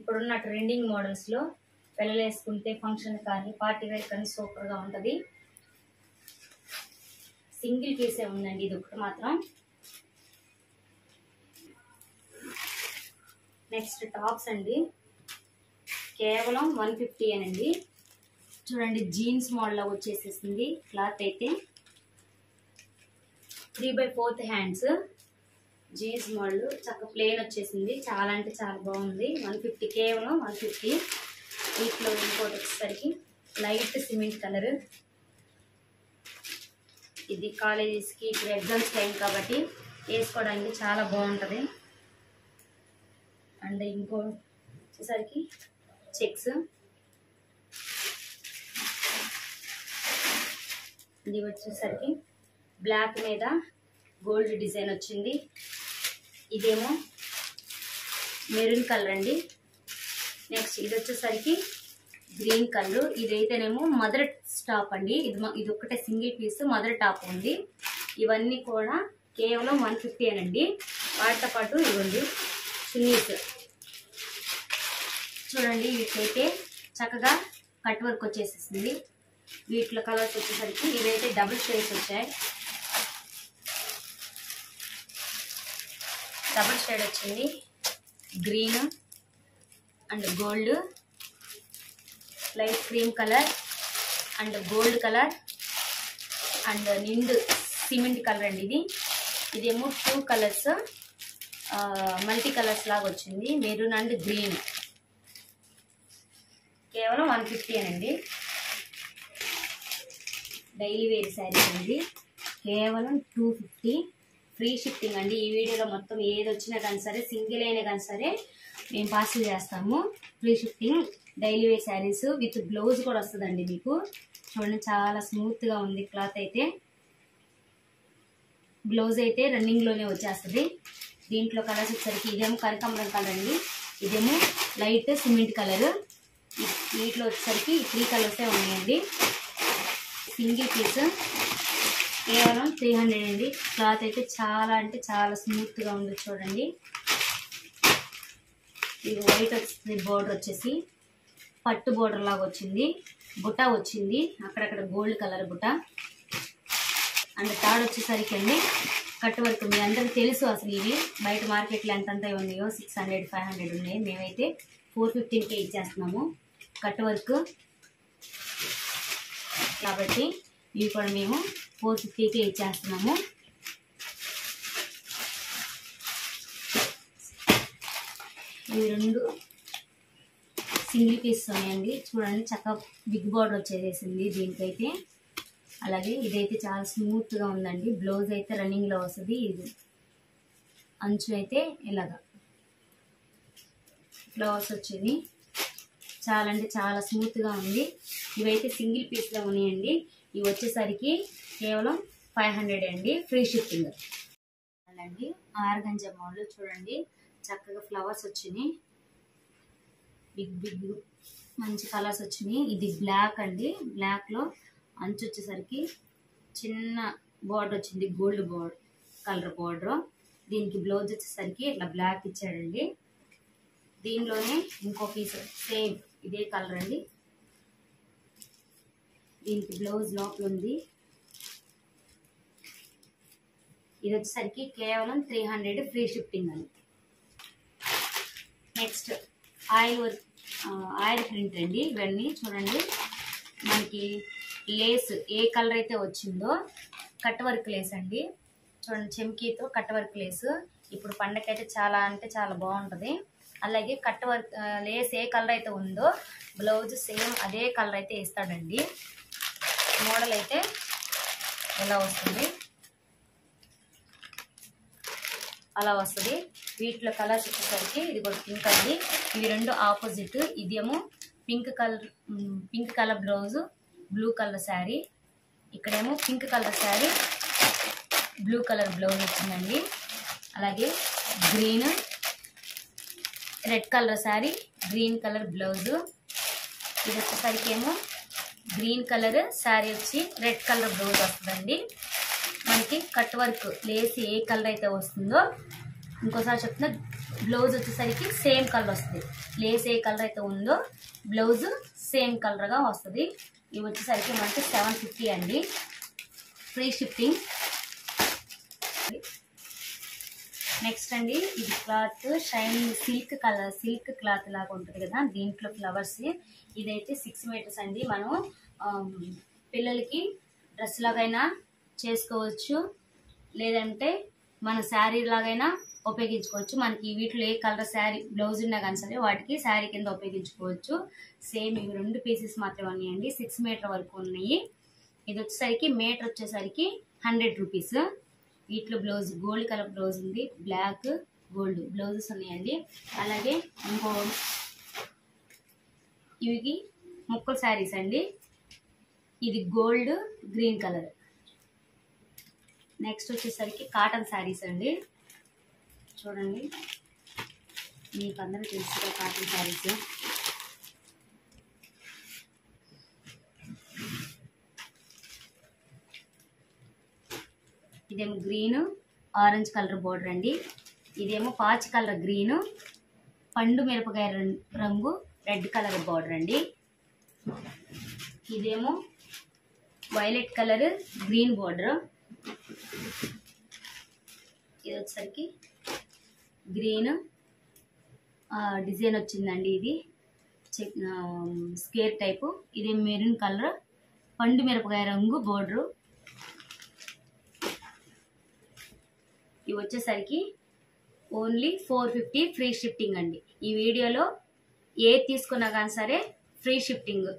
ఇప్పుడున్న ట్రెండింగ్ మోడల్స్లో పిల్లలు వేసుకుంటే ఫంక్షన్ కానీ పార్టీ వేర్ కానీ సూపర్గా ఉంటుంది. సింగిల్ పీసే ఉందండి ఇది ఒకటి మాత్రం. నెక్స్ట్ టాప్స్ అండి, కేవలం 150 అనండి. చూడండి జీన్స్ మోడల్ వచ్చేసేసింది. క్లాత్ అయితే 3/4 హ్యాండ్స్ జీన్స్ మోడల్, చక్కగా ప్లెయిన్ వచ్చేసింది. చాలా అంటే చాలా బాగుంది. 150, కేవలం 150. వీటిలో ఇంకోటి వచ్చేసరికి లైట్ సిమెంట్ కలర్. ఇది కాలేజెస్కి ఇప్పుడు ఎగ్జామ్స్ టైం కాబట్టి వేసుకోవడానికి చాలా బాగుంటుంది. అండ్ ఇంకో వచ్చేసరికి చెక్స్. ఇది వచ్చేసరికి బ్లాక్ మీద గోల్డ్ డిజైన్ వచ్చింది. ఇదేమో మెరూన్ కలర్ అండి. నెక్స్ట్ ఇది వచ్చేసరికి గ్రీన్ కలర్. ఇదైతేనేమో మదర్ టాప్ అండి. ఇది ఒకటే సింగిల్ పీస్ మదర్ టాప్ ఉంది. ఇవన్నీ కూడా కేవలం 150 అనండి. వాటితో పాటు ఇవ్వండి చున్నీస్. చూడండి వీటికైతే చక్కగా కట్ వర్క్ వచ్చేసేసింది. వీటిలో కలర్స్ వచ్చేసరికి ఇవైతే డబుల్ షేడ్స్ వచ్చాయి. డబుల్ షేడ్ వచ్చింది, green and gold, light cream colour and gold colour and నిండు సిమెంట్ కలర్ అండి. ఇదేమో 2 కలర్స్ మల్టీ కలర్స్ లాగా వచ్చింది, మెరూన్ అండ్ గ్రీన్. కేవలం 150 అనండి. డైలీ వేర్ శారీస్ అండి, కేవలం 250. ఫ్రీ షిప్పింగ్ అండి. ఈ వీడియోలో మొత్తం ఏది వచ్చినా కానీ సరే, సింగిల్ అయినా కానీ సరే మేము పార్సిల్ చేస్తాము. Free shipping. Daily wear saris with blouse కూడా వస్తుందండి మీకు. చూడండి చాలా స్మూత్గా ఉంది క్లాత్ అయితే. బ్లౌజ్ అయితే రన్నింగ్లోనే వచ్చేస్తుంది. దీంట్లో కలర్స్ వచ్చేసరికి ఇదేమో కనకాంబరం కలర్ అండి, ఇదేమో లైట్ సిమెంట్ కలర్. వీటిలో వచ్చేసరికి 3 కలర్సే ఉన్నాయండి. సింగిల్ పీస్ కేవలం 300 అండి. క్లాత్ అయితే చాలా అంటే చాలా స్మూత్గా ఉంది. చూడండి ఇది వైట్ వచ్చింది, బోర్డర్ వచ్చేసి పట్టు బోర్డర్ లాగా వచ్చింది, బుట్ట వచ్చింది అక్కడక్కడ గోల్డ్ కలర్ బుట్ట. అండ్ థర్డ్ వచ్చేసరికి అండి కట్ వర్క్. మీ అందరికి తెలుసు అసలు ఇవి బయట మార్కెట్లో ఎంతంతా ఉన్నాయో, 600, 500 ఉన్నాయి. మేమైతే 450కే ఇచ్చేస్తున్నాము కట్ వర్క్ కాబట్టి ఇవి కూడా మేము 450కే ఇచ్చేస్తున్నాము. ఇవి 2 సింగిల్ పీస్ ఉన్నాయండి. చూడండి చక్కగా బిగ్ బార్డర్ వచ్చేసేసింది దీనికైతే. అలాగే ఇదైతే చాలా స్మూత్గా ఉందండి. బ్లౌజ్ అయితే రన్నింగ్లో వస్తుంది. ఇది అంచు అయితే ఇలాగా ఫ్లవర్స్ వచ్చింది. చాలా అంటే చాలా స్మూత్గా ఉంది. ఇవైతే సింగిల్ పీస్లో ఉన్నాయండి. ఇవి వచ్చేసరికి కేవలం 500 అండి. ఫ్రీ షిప్పింగ్ అండి. ఆర్గంజా మోడల్ చూడండి చక్కగా ఫ్లవర్స్ వచ్చినాయి, బిగ్ మంచి కలర్స్ వచ్చినాయి. ఇది బ్లాక్ అండి. బ్లాక్లో అంచు వచ్చేసరికి చిన్న బార్డర్ వచ్చింది, గోల్డ్ కలర్ బార్డర్. దీనికి బ్లౌజ్ వచ్చేసరికి ఇట్లా బ్లాక్ ఇచ్చాడండి. దీనిలోనే ఇంకో పీస్ సేమ్ ఇదే కలర్ అండి. దీనికి బ్లౌజ్ లోపల ఉంది. ఇది వచ్చేసరికి కేవలం 300 ఫ్రీ షిప్పింగ్ అండి. నెక్స్ట్ ఆయిల్ ప్రింట్ అండి. ఇవన్నీ చూడండి మనకి లేస్ ఏ కలర్ అయితే వచ్చిందో కట్ వర్క్ లేస్ అండి. చూడండి చెమ్కీతో కట్ వర్క్ లేస్. ఇప్పుడు పండగకైతే చాలా అంటే చాలా బాగుంటుంది. అలాగే కట్ వర్క్ లేస్ ఏ కలర్ అయితే ఉందో బ్లౌజ్ సేమ్ అదే కలర్ అయితే ఇస్తాడండి. మోడల్ అయితే ఎలా వస్తుంది, అలా వస్తుంది. వీటిలో కలర్స్ వచ్చేసరికి ఇది కూడా పింక్ అండి. ఇవి 2 ఆపోజిట్. ఇదేమో pink colour blouse, blue colour sari. ఇక్కడేమో pink colour sari, blue colour blouse వచ్చిందండి. అలాగే green, red colour sari, green colour blouse. ఇది వచ్చేసరికి ఏమో గ్రీన్ కలర్ శారీ వచ్చి రెడ్ కలర్ బ్లౌజ్ వస్తుందండి. మనకి కట్ వర్క్ లేస్ ఏ కలర్ అయితే వస్తుందో, ఇంకోసారి చెప్తున్నా, బ్లౌజ్ వచ్చేసరికి సేమ్ కలర్ వస్తుంది. లేస్ ఏ కలర్ అయితే ఉందో బ్లౌజ్ సేమ్ కలర్గా వస్తుంది. ఇవి వచ్చేసరికి మనకి 750 అండి, ఫ్రీ షిప్పింగ్. నెక్స్ట్ అండి ఇది cloth shining silk colour, silk cloth లాగా ఉంటుంది కదా, దీంట్లో ఫ్లవర్స్. ఇదైతే 6 మీటర్స్ అండి. మనం పిల్లలకి డ్రెస్ లాగైనా చేసుకోవచ్చు, లేదంటే మన శారీ లాగైనా ఉపయోగించుకోవచ్చు. మనకి వీటిలో ఏ కలర్ శారీ బ్లౌజ్ ఉన్నా కానీ సరే వాటికి శారీ కింద ఉపయోగించుకోవచ్చు. సేమ్ ఇవి 2 పీసెస్ మాత్రమే ఉన్నాయండి, 6 మీటర్ వరకు ఉన్నాయి. ఇది వచ్చేసరికి మీటర్ వచ్చేసరికి 100 రూపీస్. వీటిలో బ్లౌజ్ గోల్డ్ కలర్ బ్లౌజ్ ఉంది, బ్లాక్ గోల్డ్ బ్లౌజెస్ ఉన్నాయండి. అలాగే ఇంకో ఇవి ముక్కల శారీస్ అండి, ఇది గోల్డ్ గ్రీన్ కలర్. నెక్స్ట్ వచ్చేసరికి కాటన్ శారీస్ అండి. చూడండి మీకు అందరూ తెలుసు కాటన్ శారీస్. ఇదేమో గ్రీన్ ఆరెంజ్ కలర్ బోర్డర్ అండి. ఇదేమో పాచి కలర్ గ్రీన్, పండు మిరపకాయ రంగు రెడ్ కలర్ బోర్డర్ అండి. ఇదేమో వైలెట్ కలర్ గ్రీన్ బోర్డర్. ఇది వచ్చేసరికి గ్రీన్ డిజైన్ వచ్చిందండి, ఇది స్క్వేర్ టైపు. ఇది మెరూన్ కలర్ పండు మిరపకాయ రంగు బోర్డరు. ఇవి వచ్చేసరికి ఓన్లీ 450 ఫ్రీ షిప్పింగ్ అండి. ఈ వీడియోలో ఏ తీసుకున్నా కానీ సరే ఫ్రీ షిప్పింగ్.